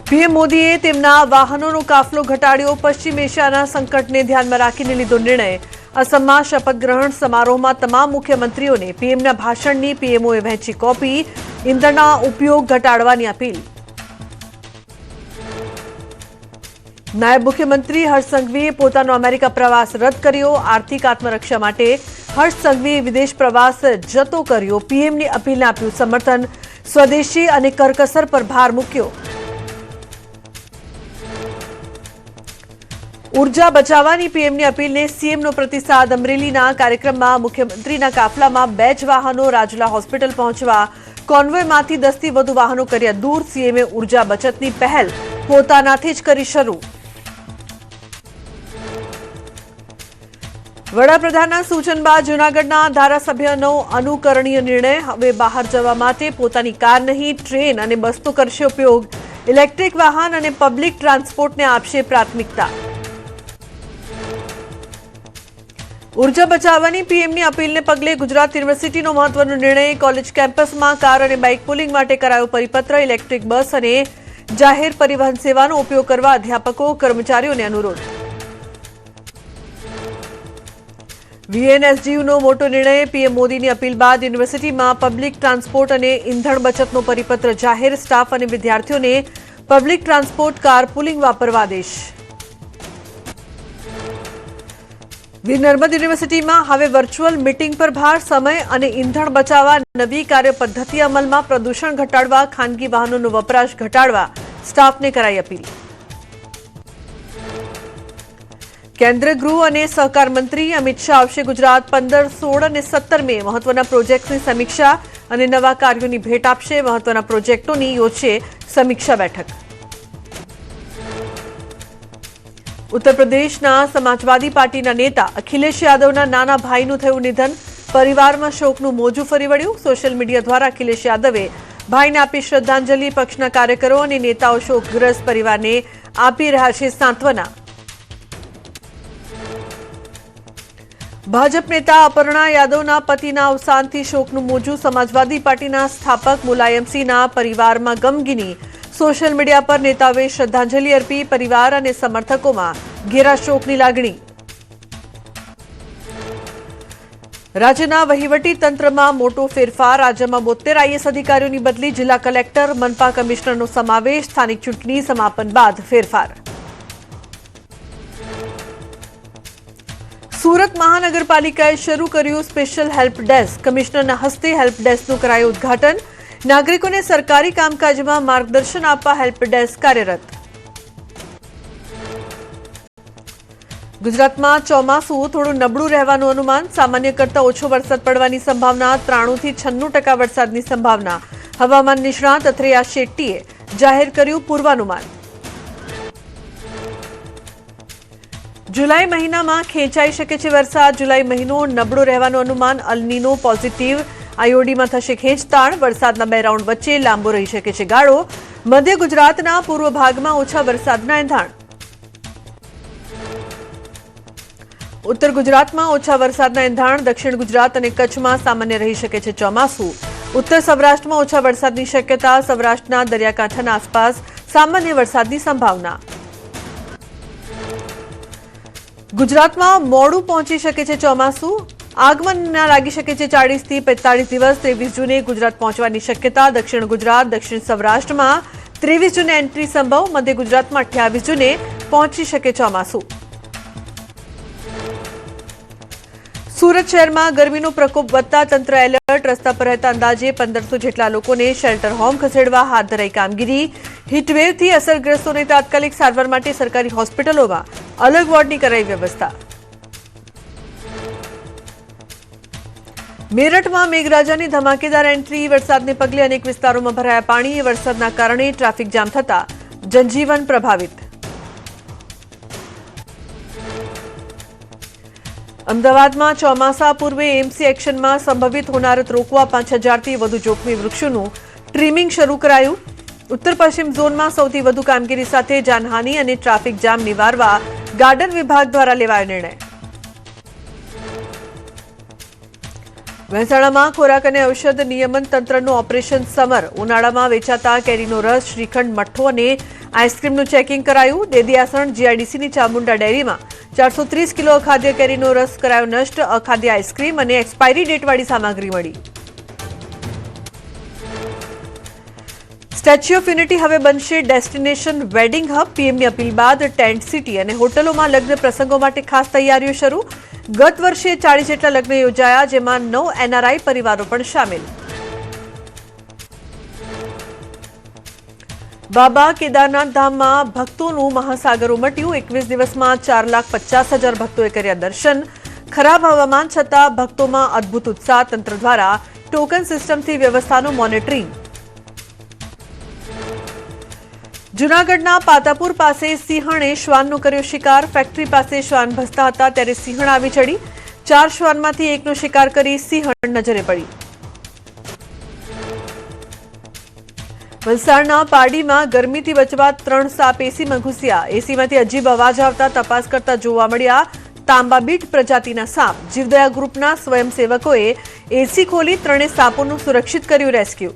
PM મોદીએ તેમના વાહનોનો કાફલો ઘટાડ્યો। પશ્ચિમ એશિયાના સંકટને ધ્યાનમાં રાખીને લીધો નિર્ણય। અસમમાં શપથ ગ્રહણ સમારોહમાં તમામ મુખ્યમંત્રીઓને પીએમના ભાષણની પીએમઓએ વહેંચી કોપી। ઇંધણના ઉપયોગ ઘટાડવાની અપીલ। નાયબ મુખ્યમંત્રી હર્ષ સંઘવીએ પોતાનો અમેરિકા પ્રવાસ રદ કર્યો। આર્થિક આત્મરક્ષા માટે હર્ષ સંઘવીએ વિદેશ પ્રવાસ જતો કર્યો। પીએમની અપીલને આપ્યું સમર્થન। સ્વદેશી અને કરકસર પર ભાર મૂક્યો। ऊर्जा बचावવાની પીએમની અપીલને સીએમનો પ્રતિસાદ। અમરેલીના કાર્યક્રમમાં મુખ્યમંત્રીના કાફલામાં 2 જ વાહનો રાજુલા હોસ્પિટલ પહોંચવા। કોન્વોયમાંથી 10થી વધુ વાહનો કર્યા દૂર। સીએમએ ઊર્જા બચતની પહેલ પોતાનાથી જ કરી શરૂ। વડાપ્રધાનના સૂચન બાદ જૂનાગઢના ધારાસભ્યનો અનુકરણીય નિર્ણય। હવે બહાર જવા માટે પોતાની કાર નહીં, ટ્રેન અને બસનો કરશે ઉપયોગ। ઇલેક્ટ્રિક વાહન અને પબ્લિક ટ્રાન્સપોર્ટને આપશે પ્રાથમિકતા। ऊर्जा बचावવાની પીએમની અપીલને પગલે ગુજરાત યુનિવર્સિટીનો મહત્વનો નિર્ણય। કોલેજ કેમ્પસમાં કાર અને બાઇક પુલિંગ માટે કરાયો પરિપત્ર। ઇલેક્ટ્રિક બસ અને જાહેર પરિવહન સેવાનો ઉપયોગ કરવા અધ્યાપકો કર્મચારીઓને અનુરોધ। વીએનએસજીયુનો મોટો નિર્ણય। પીએમ મોદીની અપીલ બાદ યુનિવર્સિટીમાં પબ્લિક ટ્રાન્સપોર્ટ અને ઇંધણ બચતનો પરિપત્ર જાહેર। સ્ટાફ અને વિદ્યાર્થીઓને પબ્લિક ટ્રાન્સપોર્ટ કાર પુલિંગ વાપરવા આદેશ। વીર નર્મદ યુનિવર્સિટીમાં હવે વર્ચ્યુઅલ મીટિંગ પર ભાર। સમય અને ઇંધણ બચાવવા નવી કાર્યપદ્ધતિ અમલમાં। પ્રદૂષણ ઘટાડવા ખાનગી વાહનોનો વપરાશ ઘટાડવા સ્ટાફને કરાઈ અપીલ। કેન્દ્રીય ગૃહ અને સહકાર મંત્રી અમિત શાહ આવશે ગુજરાત। 15, 16 અને 17 મે મહત્વના પ્રોજેક્ટની સમીક્ષા અને નવા કાર્યોની ભેટ આપશે। મહત્વના પ્રોજેક્ટોની યોજશે સમીક્ષા બેઠક। उत्तर प्रदेशना समाजवादी पार्टीना नेता अखिलेश यादवना नाना भाईનું થયું નિધન। પરિવારમાં શોકનું મોજું ફરી વળ્યું। સોશિયલ મીડિયા દ્વારા અખિલેશ યાદવે ભાઈને આપી શ્રદ્ધાંજલિ। પક્ષના કાર્યકરો અને નેતાઓ શોકગ્રસ્ત પરિવારને આપી રહ્યા છે સાંત્વના। ભાજપ નેતા અપર્ણા યાદવના પતિના અવસાનથી શોકનું મોજું। સમાજવાદી પાર્ટીના સ્થાપક મુલાયમસિંહના પરિવારમાં ગમગીની। सोशल मीडिया पर नेताओं श्रद्धांजलि अर्पी। परिवार और समर्थकों में घेरा शोकनी लागणी। राज्यना वहीवटी तंत्र में मोटो फेरफार। राज्य में 72 आईएएस अधिकारीओं की बदली। जिला कलेक्टर मनपा कमिश्नरनो समावेश। स्थानिक चूंटणी समापन बाद फेरफार। सूरत महानगरपालिकाए शुरू कर्यु स्पेशल हेल्प डेस्क। कमिश्नरना हस्ते हेल्प डेस्कનું કરાયું ઉદ્ઘાટન। નાગરિકોને સરકારી કામકાજમાં માર્ગદર્શન આપવા હેલ્પ ડેસ્ક કાર્યરત। ગુજરાતમાં ચોમાસું થોડું નબળું રહેવાનું અનુમાન। સામાન્ય કરતાં ઓછો વરસાદ પડવાની સંભાવના। 93 થી 96% વરસાદની સંભાવના। હવામાન નિષ્ણાત અથરેયા શેટ્ટીએ જાહેર કર્યું પૂર્વાનુમાન। જુલાઈ મહિનામાં ખેંચાઈ શકે છે વરસાદ। જુલાઈ મહિનો નબળો રહેવાનું અનુમાન। El Nino positive. આઈઓડીમાં થશે ખેંચતાણ। વરસાદના 2 રાઉન્ડ વચ્ચે લાંબો રહી શકે છે ગાળો। મધ્ય ગુજરાતના પૂર્વ ભાગમાં ઓછા વરસાદના એંધાણ। ઉત્તર ગુજરાતમાં ઓછા વરસાદના એંધાણ। દક્ષિણ ગુજરાત અને કચ્છમાં સામાન્ય રહી શકે છે ચોમાસું। ઉત્તર સૌરાષ્ટ્રમાં ઓછા વરસાદની શક્યતા। સૌરાષ્ટ્રના દરિયાકાંઠાના આસપાસ સામાન્ય વરસાદની સંભાવના। ગુજરાતમાં મોડું પહોંચી શકે છે ચોમાસું। આગમન લાગી શકે છે 40 થી 45 દિવસ। 23 જૂને ગુજરાત પહોંચવાની શક્યતા। દક્ષિણ ગુજરાત, દક્ષિણ સૌરાષ્ટ્રમાં 23 જૂને એન્ટ્રી સંભવ। મધ્ય ગુજરાતમાં 28 જૂને પહોંચી શકે ચોમાસું। સુરત શહેરમાં ગરમીનો પ્રકોપ વધતા તંત્ર એલર્ટ। રસ્તા પર રહેતા અંદાજે 1500 જેટલા લોકોને શેલ્ટર હોમ ખસેડવા હાથ ધરાઈ કામગીરી। હીટવેવથી અસરગ્રસ્તોને તાત્કાલિક સારવાર માટે સરકારી હોસ્પિટલોમાં અલગ વોર્ડની કરાઈ વ્યવસ્થા। મેરઠમાં મેઘરાજાની ધમાકેદાર એન્ટ્રી। વરસાદને પગલે અનેક વિસ્તારોમાં ભરાયા પાણી। વરસાદના કારણે ટ્રાફિક જામ થતા જનજીવન પ્રભાવિત। અમદાવાદમાં ચોમાસા પૂર્વે એમસી એક્શનમાં સંભવિત હોનારત રોકવા 5000થી વધુ જોખમી વૃક્ષોનું ટ્રીમિંગ શરૂ કરાયું। ઉત્તર પશ્ચિમ ઝોનમાં સૌથી વધુ કામગીરી સાથે જાનહાનિ અને ટ્રાફિક જામ નિવારવા ગાર્ડન વિભાગ દ્વારા લેવાયો નિર્ણય। મહેસાણામાં ખોરાક અને ઔષધ નિયમન તંત્રનું ઓપરેશન સમર। ઉનાળામાં વેચાતા કેરીનો રસ, શ્રીખંડ, મઠ્ઠો અને આઈસ્ક્રીમનું ચેકિંગ કરાયું. દેદીયાસણ જીઆઈડીસીની ચામુંડા ડેરીમાં 430 કિલો અખાદ્ય કેરીનો રસ કરાયો નષ્ટ. અખાદ્ય આઈસ્ક્રીમ અને એક્સપાયરી ડેટવાળી સામગ્રી મળી. સ્ટેચ્યુ ઓફ યુનિટી હવે બનશે ડેસ્ટિનેશન વેડિંગ હબ. પીએમની અપીલ બાદ ટેન્ટ સિટી અને હોટલોમાં લગ્ન પ્રસંગો માટે ખાસ તૈયારીઓ શરૂ. ગત વર્ષે 40 જેટલા લગ્ન યોજાયા, જેમાં 9 એનઆરઆઈ પરિવારો પણ સામેલ. બાબા કેદારનાથ ધામમાં ભક્તોનું મહાસાગર ઉમટ્યું. 21 દિવસમાં 4,50,000 ભક્તોએ કર્યા દર્શન. ખરાબ હવામાન છતાં ભક્તોમાં અદભુત ઉત્સાહ. તંત્ર દ્વારા ટોકન સિસ્ટમથી વ્યવસ્થાનું મોનિટરિંગ. જૂનાગઢના પાતાપુર પાસે સિંહણે શ્વાનનો કર્યો શિકાર. ફેક્ટરી પાસે શ્વાન ભસતા હતા ત્યારે સિંહણ આવી ચડી. 4 શ્વાનમાંથી એકનો શિકાર કરી સિંહણ નજરે પડી. વલસાડના પારડીમાં ગરમીથી બચવા 3 સાપ એસીમાં ઘૂસ્યા. એસીમાંથી અજીબ અવાજ આવતા તપાસ કરતા જોવા મળ્યા તાંબાબીટ પ્રજાતિના સાપ. જીવદયા ગ્રુપના સ્વયંસેવકોએ એસી ખોલી 3 સાપોનું સુરક્ષિત કર્યું રેસ્ક્યુ.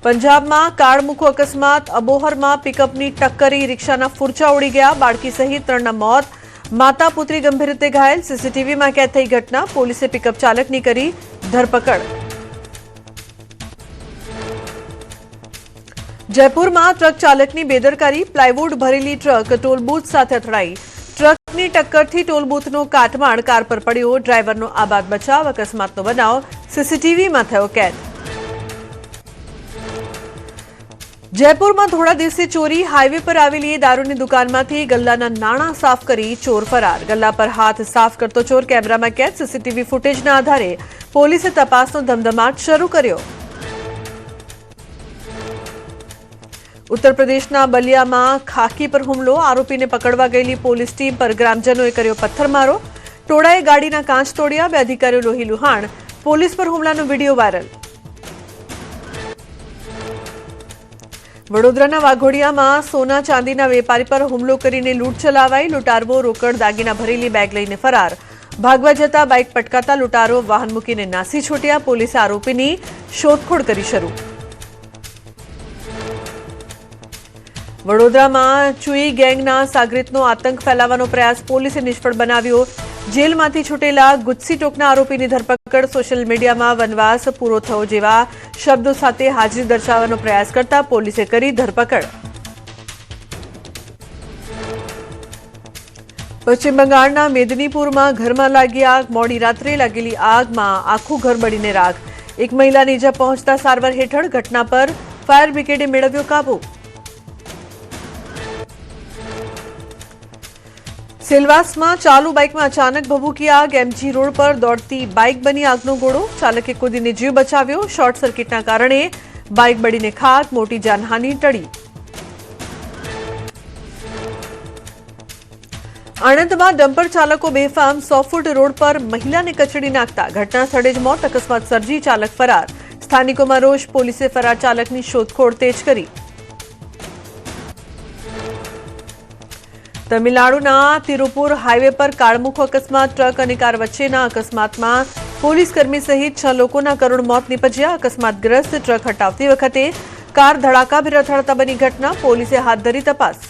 પંજાબમાં કાળમુખો અકસ્માત. અબોહરમાં પિકઅપની ટક્કરી રિક્ષાના ફૂરચા ઉડી ગયા. બાળકી સહિત 3ના મોત. માતા પુત્રી ગંભીર રીતે ઘાયલ. સીસીટીવીમાં કેદ થઈ ઘટના. પોલીસે પિકઅપ ચાલકની કરી ધરપકડ. જયપુરમાં ટ્રક ચાલકની બેદરકારી. પ્લાયવુડ ભરેલી ટ્રક ટોલ બૂથ સાથે અથડાઈ. ટ્રકની ટક્કરથી ટોલ બૂથનો કાટમાળ કાર પર પડ્યો. ડ્રાઈવરનો આબાદ બચાવ. અકસ્માતનો બનાવ સીસીટીવીમાં થયો કેદ. જયપુરમાં થોડા દિવસે ચોરી. હાઈવે પર આવેલી દારૂની દુકાનમાંથી ગલ્લાના નાણાં સાફ કરી ચોર ફરાર. ગલ્લા પર હાથ સાફ કરતો ચોર કેમેરામાં કેદ. સીસીટીવી ફૂટેજના આધારે પોલીસે તપાસનો ધમધમાટ શરૂ કર્યો. ઉત્તર પ્રદેશના બલિયામાં ખાકી પર હુમલો. આરોપીને પકડવા ગયેલી પોલીસ ટીમ પર ગ્રામજનોએ કર્યો પથ્થરમારો. ટોળાએ ગાડીના કાચ તોડ્યા. 2 અધિકારીઓ લોહી લુહાણ. પોલીસ પર હુમલાનો વિડીયો વાયરલ. વડોદરાના વાઘોડિયામાં સોના ચાંદીના વેપારી પર હુમલો કરીને લૂંટ ચલાવાઈ. લૂંટારવો રોકડ દાગીના ભરેલી બેગ લઈને ફરાર. ભાગવા જતા બાઇક પટકાતા લૂંટારો વાહન મૂકીને નાસી છૂટ્યા. પોલીસે આરોપીની શોધખોળ કરી શરૂ. વડોદરામાં ચુઈ ગેંગના સાગરીતનો આતંક ફેલાવવાનો પ્રયાસ પોલીસે નિષ્ફળ બનાવ્યો. જેલમાંથી છૂટેલા ગુજસી ટોકના આરોપીની ધરપકડ. સોશિયલ મીડિયામાં વનવાસ પૂરો થયો જેવા શબ્દો સાથે હાજરી દર્શાવવાનો પ્રયાસ કરતા પોલીસે કરી ધરપકડ. પશ્ચિમ બંગાળના મેદનીપુરમાં ઘરમાં લાગી આગ. મોડી રાત્રે લાગેલી આગમાં આખું ઘર બળીને રાખ. એક મહિલાને ઈજા પહોંચતા સારવાર હેઠળ. ઘટના પર ફાયર બ્રિગેડે મેળવ્યો કાબુ. સેલવાસમાં ચાલુ બાઇકમાં અચાનક ભભૂકી આગ. એમજી રોડ પર દોડતી બાઇક બની આગનો ગોળો. ચાલકે કૂદીને જીવ બચાવ્યો. શોર્ટ સર્કિટના કારણે બાઇક બળીને ખાક. મોટી જાનહાનિ ટળી. આણંદમાં ડમ્પર ચાલકો બેફામ. 100 ફૂટ રોડ પર મહિલાને કચડી નાખતા ઘટના સ્થળે જ મોત. અકસ્માત સર્જી ચાલક ફરાર. સ્થાનિકોમાં રોષ. પોલીસે ફરાર ચાલકની શોધખોળ તેજ કરી. તમિલનાડુના તિરુપુર હાઈવે પર કાળમુખો અકસ્માત. ટ્રક અને કાર વચ્ચેના અકસ્માતમાં પોલીસકર્મી સહિત 6 લોકોના કરુણ મોત નીપજ્યા. અકસ્માતગ્રસ્ત ટ્રક હટાવતી વખતે કાર ધડાકાભેર અથડાતા બની ઘટના. પોલીસે હાથ ધરી તપાસ.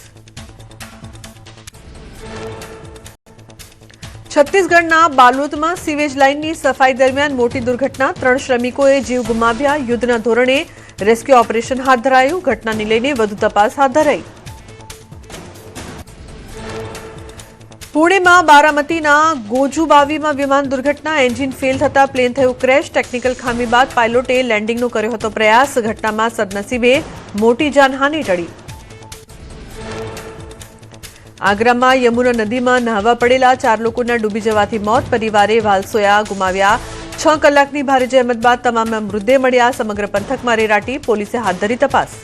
છત્તીસગઢના બાલોદમાં સીવેજ લાઇનની સફાઈ દરમિયાન મોટી દુર્ઘટના. 3 શ્રમિકોએ જીવ ગુમાવ્યા. યુદ્ધના ધોરણે રેસ્ક્યુ ઓપરેશન હાથ ધરાયું. ઘટનાને લઈને વધુ તપાસ હાથ ધરાઈ. પુણેમાં બારામતીના ગોજુબાવીમાં વિમાન દુર્ઘટના. એન્જિન ફેલ થતા પ્લેન થયું ક્રેશ. ટેકનિકલ ખામી બાદ પાયલોટે લેન્ડિંગનો કર્યો હતો પ્રયાસ. ઘટનામાં સદનસીબે મોટી જાનહાનિ ટળી. આગ્રામાં યમુના નદીમાં નહાવા પડેલા 4 લોકોના ડૂબી જવાથી મોત. પરિવારે વાલસોયા ગુમાવ્યા. 6 કલાકની ભારે જહેમત બાદ તમામના મૃતદેહ મળ્યા. સમગ્ર પંથકમાં રેરાટી. પોલીસે હાથ ધરી તપાસ.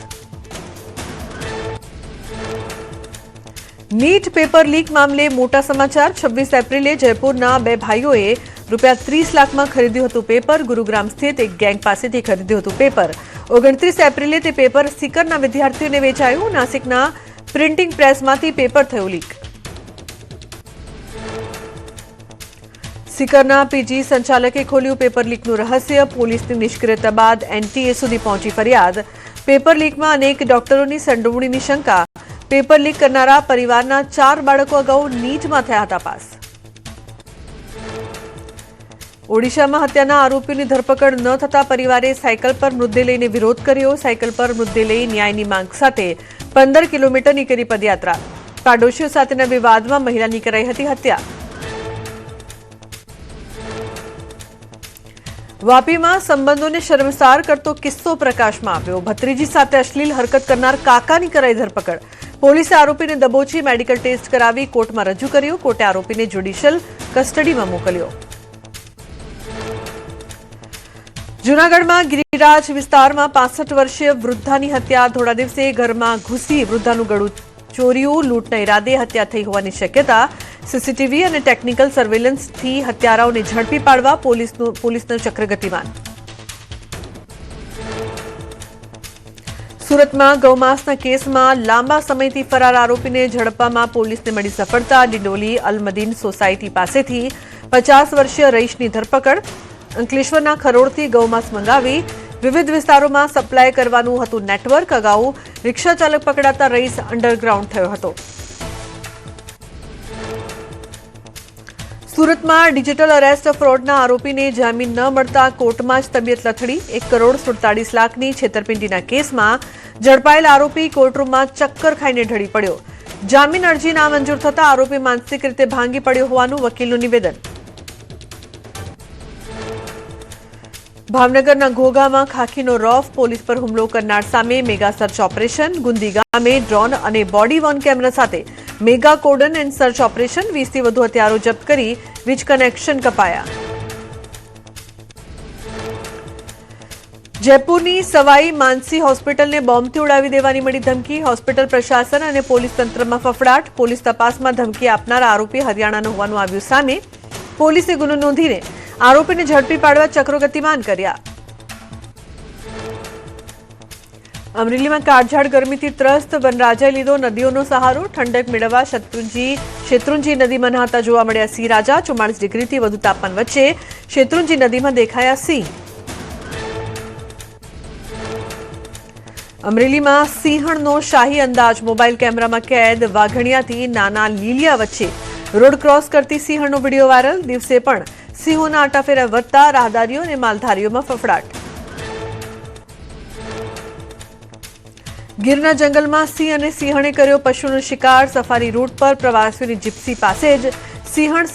નીટ પેપર લીક મામલે મોટા સમાચાર. 26 એપ્રિલે જયપુરના 2 ભાઈઓએ ₹30 લાખમાં ખરીદ્યું હતું પેપર. ગુરુગ્રામ સ્થિત એક ગેંગ પાસેથી ખરીદ્યું હતું પેપર. 29 એપ્રિલે તે પેપર સિકરના વિદ્યાર્થીઓને વેચાયું. નાસિકના પ્રિન્ટિંગ પ્રેસમાંથી પેપર થયું લીક. સિકરના પીજી સંચાલકે ખોલ્યું પેપર લીકનું રહસ્ય. પોલીસની નિષ્ક્રિયતા બાદ એનટીએ સુધી પહોંચી ફરિયાદ. પેપર લીકમાં અનેક ડોક્ટરોની સંડોવણીની શંકા. પેપર લીક કરનારા પરિવારના 4 બાળકો અગાઉ નીટમાં થયા હતા પાસ. ઓડિશામાં હત્યાના આરોપીઓની ધરપકડ ન થતા પરિવારે સાયકલ પર મૃતદેહ લઈને વિરોધ કર્યો. સાયકલ પર મૃતદેહ લઈ ન્યાયની માંગ સાથે 15 કિલોમીટરની કરી પદયાત્રા. પાડોશીઓ સાથેના વિવાદમાં મહિલાની કરાઈ હતી હત્યા. વાપીમાં સંબંધોને શર્મસાર કરતો કિસ્સો પ્રકાશમાં આવ્યો. ભત્રીજી સાથે અશ્લીલ હરકત કરનાર કાકાની કરાઈ ધરપકડ. પોલીસે આરોપીને દબોચી મેડિકલ ટેસ્ટ કરાવી કોર્ટમાં રજૂ કર્યો. કોર્ટે આરોપીને જ્યુડિશિયલ કસ્ટડીમાં મોકલ્યો. જૂનાગઢમાં ગિરિરાજ વિસ્તારમાં 65 વર્ષીય વૃદ્ધાની હત્યા. થોડા દિવસે ઘરમાં ઘૂસી વૃદ્ધાનું ગળું ચોર્યું. લૂંટના ઈરાદે હત્યા થઈ હોવાની શક્યતા. સીસીટીવી અને ટેકનિકલ સર્વેલન્સથી હત્યારાઓને ઝડપી પાડવા પોલીસનું ચક્ર ગતિમાન. સુરતમાં ગૌમાંસના કેસમાં લાંબા સમયથી ફરાર આરોપીને ઝડપવામાં પોલીસને મળી સફળતા. ડિંડોલી અલમદીન સોસાયટી પાસેથી 50 વર્ષીય રહીશની ધરપકડ. અંકલેશ્વરના ખરોડથી ગૌમાંસ મંગાવી વિવિધ વિસ્તારોમાં સપ્લાય કરવાનું હતું નેટવર્ક. અગાઉ રિક્ષા ચાલક પકડાતા રહીશ અંડરગ્રાઉન્ડ થયો હતો. સુરતમાં ડિજિટલ અરેસ્ટ ફ્રોડના આરોપીને જામીન ન મળતા કોર્ટમાં જ તબિયત લથડી. 1,47 લાખની છેતરપિંડીના કેસમાં ઝડપાયેલ આરોપી કોર્ટરૂમમાં ચક્કર ખાઈને ઢળી પડ્યો. જામીન અરજી નામંજૂર થતા આરોપી માનસિક રીતે ભાંગી પડ્યો હોવાનું વકીલનું નિવેદન. ભાવનગરના ઘોઘામાં ખાખીનો રોફ. પોલીસ પર હુમલો કરનાર સામે મેગા સર્ચ ઓપરેશન. ગુંદી ગામે ડ્રોન અને બોડી વોર્ન કેમેરા સાથે mega cordon and search operation. 20થી વધુ હથિયારો જપ્ત કરી વીજ કનેક્શન કપાયા. જયપુરની સવાઈ માનસી હોસ્પિટલને બોમ્બથી ઉડાવી દેવાની મળી ધમકી. હોસ્પિટલ પ્રશાસન અને પોલીસ તંત્રમાં ફફડાટ. પોલીસ તપાસમાં ધમકી આપનારા આરોપી હરિયાણાનો હોવાનું આવ્યું સામે. પોલીસે ગુનો નોંધીને આરોપીને ઝડપી પાડવા ચક્રો ગતિમાન કર્યા. અમરેલીમાં કાળઝાળ ગરમીથી ત્રસ્ત વનરાજાએ લીધો નદીઓનો સહારો. ઠંડક મેળવવા શેત્રુંજી નદીમાં નહાતા જોવા મળ્યા સિંહ રાજા. 44 ડિગ્રીથી વધુ તાપમાન વચ્ચે શેત્રુંજી નદીમાં દેખાયા સિંહ. અમરેલીમાં સિંહણનો શાહી અંદાજ મોબાઈલ કેમેરામાં કેદ. વાઘણિયાથી નાના લીલિયા વચ્ચે રોડ ક્રોસ કરતી સિંહણનો વિડીયો વાયરલ. દિવસે પણ સિંહોના આટાફેરા વધતા રાહદારીઓ અને માલધારીઓમાં ફફડાટ. ગીરના જંગલમાં સિંહ અને સિંહણે કર્યો પશુનો શિકાર. સફારી રૂટ પર પ્રવાસીઓની જીપ્સી પાસે જ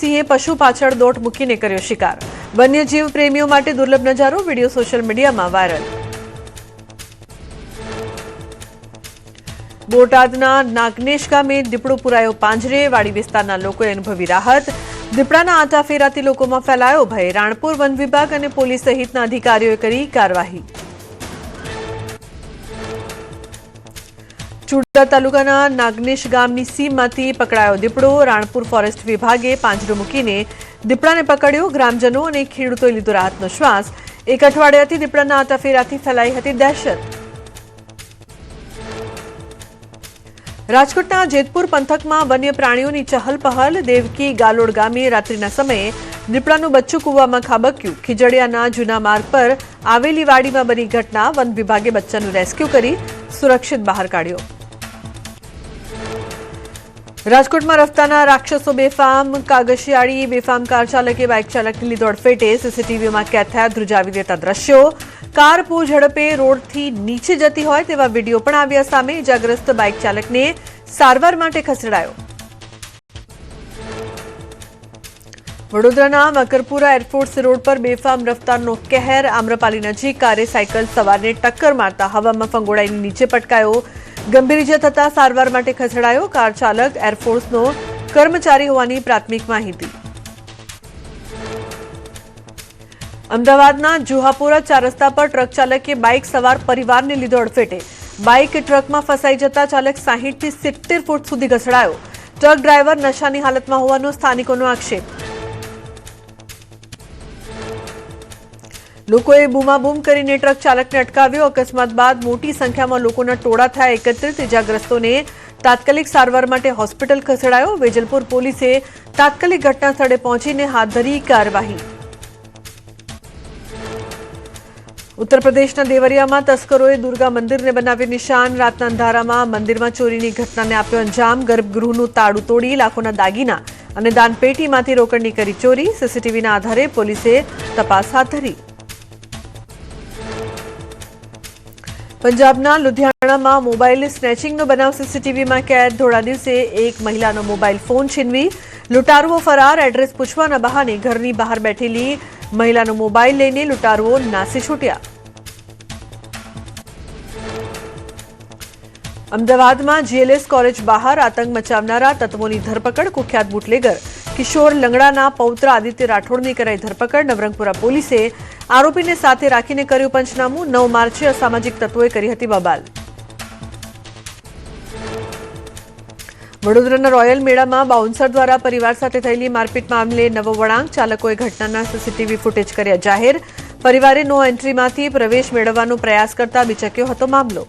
સિંહે પશુ પાછળ દોટ મૂકીને કર્યો શિકાર. વન્યજીવ પ્રેમીઓ માટે દુર્લભ નજારો. વિડીયો સોશિયલ મીડિયામાં વાયરલ. બોટાદના નાગનેશ ગામે દીપડો પુરાયો પાંજરે. વાડી વિસ્તારના લોકોએ અનુભવી રાહત. દીપડાના આંટાફેરાથી લોકોમાં ફેલાયો ભય. રાણપુર વન વિભાગ અને પોલીસ સહિતના અધિકારીઓએ કરી કાર્યવાહી. ચુડા તાલુકાના નાગનેશ ગામની સીમમાંથી પકડાયો દીપડો. રાણપુર ફોરેસ્ટ વિભાગે પાંજરો મૂકીને દીપડાને પકડ્યો. ગ્રામજનો અને ખેડૂતોએ લીધો રાહતનો શ્વાસ. 1 અઠવાડિયાથી દીપડાના આંટાફેરાથી ફેલાઈ હતી દહેશત. રાજકોટના જેતપુર પંથકમાં વન્ય પ્રાણીઓની ચહલ પહલ. દેવકી ગાલોડ ગામે રાત્રિના સમયે દીપડાનું બચ્ચું કૂવામાં ખાબક્યું. ખીજડીયાના જૂના માર્ગ પર આવેલી વાડીમાં બની ઘટના. વન વિભાગે બચ્ચાનું રેસ્ક્યુ કરી સુરક્ષિત બહાર કાઢ્યો. રાજકોટમાં રફતાના રાક્ષસો બેફામ. કાગશિયાળી બેફામ કાર ચાલકે બાઇક ચાલકને લીધો અડફેટે. સીસીટીવીમાં કેદ થયા ધ્રુજાવી દેતા દ્રશ્યો. કાર પૂર ઝડપે રોડથી નીચે જતી હોય તેવા વિડીયો પણ આવ્યા સામે. ઇજાગ્રસ્ત બાઇક ચાલકને સારવાર માટે ખસેડાયો. વડોદરાના મકરપુરા એરફોર્સ રોડ પર બેફામ રફતારનો કહેર. આમ્રપાલી નજીક કારે સાયકલ સવારને ટક્કર મારતા હવામાં ફંગોળાઈને નીચે પટકાયો. ગંભીર ઇજા થતા સારવાર માટે ખસેડાયો. કાર ચાલક એરફોર્સનો કર્મચારી હોવાની પ્રાથમિક માહિતી. અમદાવાદના જુહાપુરા 4 રસ્તા પર ટ્રક ચાલકે બાઇક સવાર પરિવારને લીધો અડફેટે. બાઇક ટ્રકમાં ફસાઈ જતા ચાલક 60 થી 70 ફૂટ સુધી ઘસડાયો. ટ્રક ડ્રાઈવર નશાની હાલતમાં હોવાનો સ્થાનિકોનો આક્ષેપ. લોકોએ બૂમાબૂમ કરીને ટ્રક ચાલકને અટકાવ્યો. અકસ્માત બાદ મોટી સંખ્યામાં લોકોના ટોળા થયા એકત્રિત. ઇજાગ્રસ્તોને તાત્કાલિક સારવાર માટે હોસ્પિટલ ખસેડાયો. વેજલપુર પોલીસે તાત્કાલિક ઘટના સ્થળે પહોંચીને હાથ ધરી કાર્યવાહી. ઉત્તર પ્રદેશના દેવરિયામાં તસ્કરોએ દુર્ગા મંદિરને બનાવી નિશાન. રાતના અંધારામાં મંદિરમાં ચોરીની ઘટનાને આપ્યો અંજામ. ગર્ભગૃહનું તાળું તોડી લાખોના દાગીના અને દાનપેટીમાંથી રોકડની કરી ચોરી. સીસીટીવીના આધારે પોલીસે તપાસ હાથ ધરી. પંજાબના લુધિયાણામાં મોબાઈલ સ્નેચિંગનો બનાવ સીસીટીવીમાં કેદ. ધોળા દિવસે એક મહિલાનો મોબાઈલ ફોન છીનવી લૂંટારુઓ ફરાર. એડ્રેસ પૂછવાના બહાને ઘરની બહાર બેઠેલી મહિલાનો મોબાઈલ લઈને લૂંટારુઓ નાસી છૂટ્યા. અમદાવાદમાં જીએલએસ કોલેજ બહાર આતંક મચાવનારા તત્વોની ધરપકડ. કુખ્યાત બુટલેગર કિશોર લંગડાના પૌત્ર આદિત્ય રાઠોડની કરાઈ ધરપકડ. નવરંગપુરા પોલીસે આરોપીને સાથે રાખીને કર્યું પંચનામું. 9 માર્ચે અસામાજિક તત્વોએ કરી હતી બબાલ. વડોદરાના રોયલ મેળામાં બાઉન્સર દ્વારા પરિવાર સાથે થયેલી મારપીટ મામલે નવો વળાંક. ચાલકોએ ઘટનાના સીસીટીવી ફૂટેજ કર્યા જાહેર. પરિવારે નો એન્ટ્રીમાંથી પ્રવેશ મેળવવાનો પ્રયાસ કરતા બિચક્યો હતો મામલો.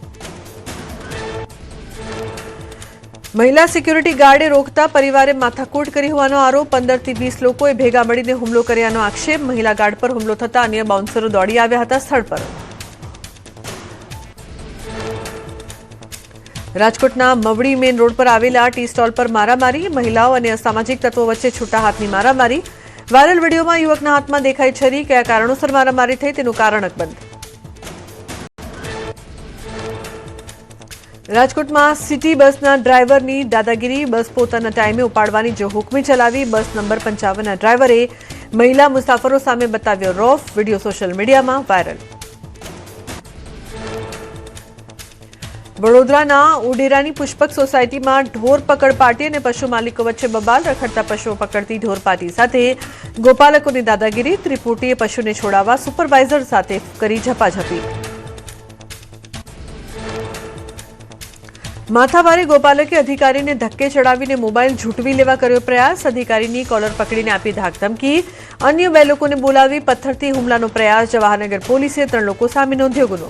મહિલા સિક્યુરિટી ગાર્ડે રોકતા પરિવારે માથાકૂટ કરી હોવાનો આરોપ. 15 થી 20 લોકોએ ભેગા મળીને હુમલો કર્યાનો આક્ષેપ. મહિલા ગાર્ડ પર હુમલો થતા અન્ય બાઉન્સરો દોડી આવ્યા હતા સ્થળ પર. રાજકોટના મવડી મેઇન રોડ પર આવેલા ટી સ્ટોલ પર મારામારી. મહિલાઓ અને અસામાજિક તત્વો વચ્ચે છૂટા હાથની મારામારી. વાયરલ વિડીયોમાં યુવકના હાથમાં દેખાઈ છરી. કયા કારણોસર મારામારી થઈ તેનું કારણ અકબંધ. રાજકોટમાં સિટી બસના ડ્રાઈવરની દાદાગીરી. બસ પોતાના ટાઈમે ઉપાડવાની જો હુકમી ચલાવી. બસ નંબર 55ના ડ્રાઈવરે મહિલા મુસાફરો સામે બતાવ્યો રોફ. વિડીયો સોશિયલ મીડિયામાં વાયરલ. વડોદરાના ઉડેરાની પુષ્પક સોસાયટીમાં ઢોર પકડ પાર્ટી અને પશુ માલિકો વચ્ચે બબાલ. રખડતા પશુઓ પકડતી ઢોર પાર્ટી સાથે ગોપાલકોની દાદાગીરી. ત્રિપુટીએ પશુને છોડાવવા સુપરવાઇઝર સાથે કરી ઝપાઝપી. માથાભારે ગોપાલકે અધિકારીને ધક્કે ચડાવીને મોબાઈલ ઝૂંટવી લેવા કર્યો પ્રયાસ. અધિકારીની કોલર પકડીને આપી ધાક ધમકી. અન્ય 2 લોકોને બોલાવી પથ્થરથી હુમલાનો પ્રયાસ. જવાહરનગર પોલીસે 3 લોકો સામે નોંધ્યો ગુનો.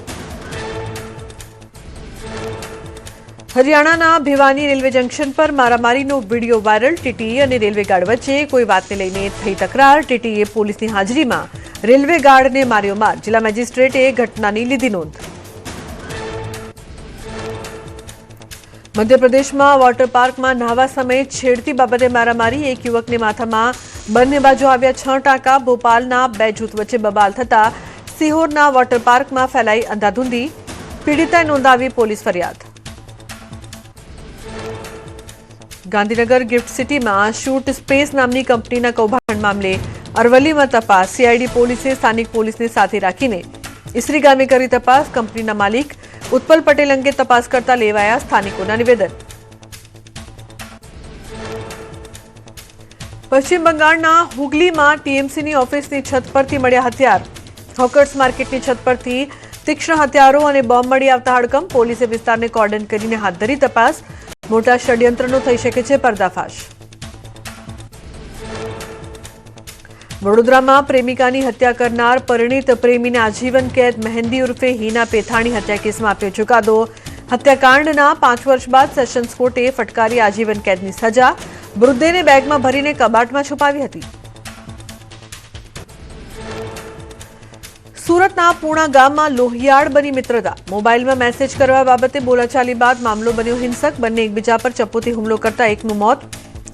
હરિયાણાના ભિવાની રેલવે જંકશન પર મારામારીનો વિડીયો વાયરલ. ટીટીઈ અને રેલવે ગાર્ડ વચ્ચે કોઈ વાતને લઈને થઈ તકરાર. ટીટીઈએ પોલીસની હાજરીમાં રેલવે ગાર્ડને માર્યો માર. જિલ્લા મેજિસ્ટ્રેટે ઘટનાની લીધી નોંધ. મધ્યપ્રદેશમાં વોટર પાર્કમાં નહાવા સમયે છેડતી બાબતે મારામારી. એક યુવકને માથામાં બંને બાજુ આવ્યા 6 ટાંકા. ભોપાલના 2 જૂથ વચ્ચે બબાલ થતા સિહોરના વોટર પાર્કમાં ફેલાઈ અંધાધૂંધી. પીડિતાએ નોંધાવી પોલીસ ફરિયાદ. ગાંધીનગર ગિફ્ટ સિટીમાં શૂટ સ્પેસ નામની કંપનીના કૌભાંડ મામલે અરવલ્લીમાં તપાસ. સીઆઈડી પોલીસે સ્થાનિક પોલીસને સાથે રાખીને ઈસરી ગામે કરી તપાસ. કંપનીના માલિક ઉત્પલ પટેલ અંગે તપાસ કરતા લેવાયા સ્થાનિકોના નિવેદન. પશ્ચિમ બંગાળના હુગલીમાં ટીએમસીની ઓફિસની છત પરથી મળ્યા હથિયાર. હોકર્સ માર્કેટની છત પરથી તીક્ષ્ણ હથિયારો અને બોમ્બ મળી આવતા હડકંપ. પોલીસે વિસ્તારને કોર્ડન કરીને હાથ ધરી તપાસ. મોટા ષડયંત્રનો થઈ શકે છે પર્દાફાશ. વડોદરામાં પ્રેમિકાની હત્યા કરનાર પરિણીત પ્રેમીને આજીવન કેદ. મહેંદી ઉર્ફે હિના પેથાણી હત્યા કેસમાં આપ્યો ચુકાદો. હત્યાકાંડના 5 વર્ષ બાદ સેશન્સ કોર્ટે ફટકારી આજીવન કેદની સજા. મૃતદેહને બેગમાં ભરીને કબાટમાં છુપાવી હતી. સુરતના પૂણા ગામમાં લોહિયાળ બની મિત્રતા. મોબાઈલમાં મેસેજ કરવા બાબતે બોલાચાલી બાદ મામલો બન્યો હિંસક. બંને એકબીજા પર ચપ્પુથી હુમલો કરતા એકનું મોત.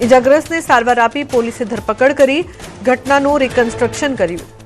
ઇજાગ્રસ્તને સારવાર આપી પોલીસે ધરપકડ કરી ઘટનાનું રિકન્સ્ટ્રક્શન કર્યું.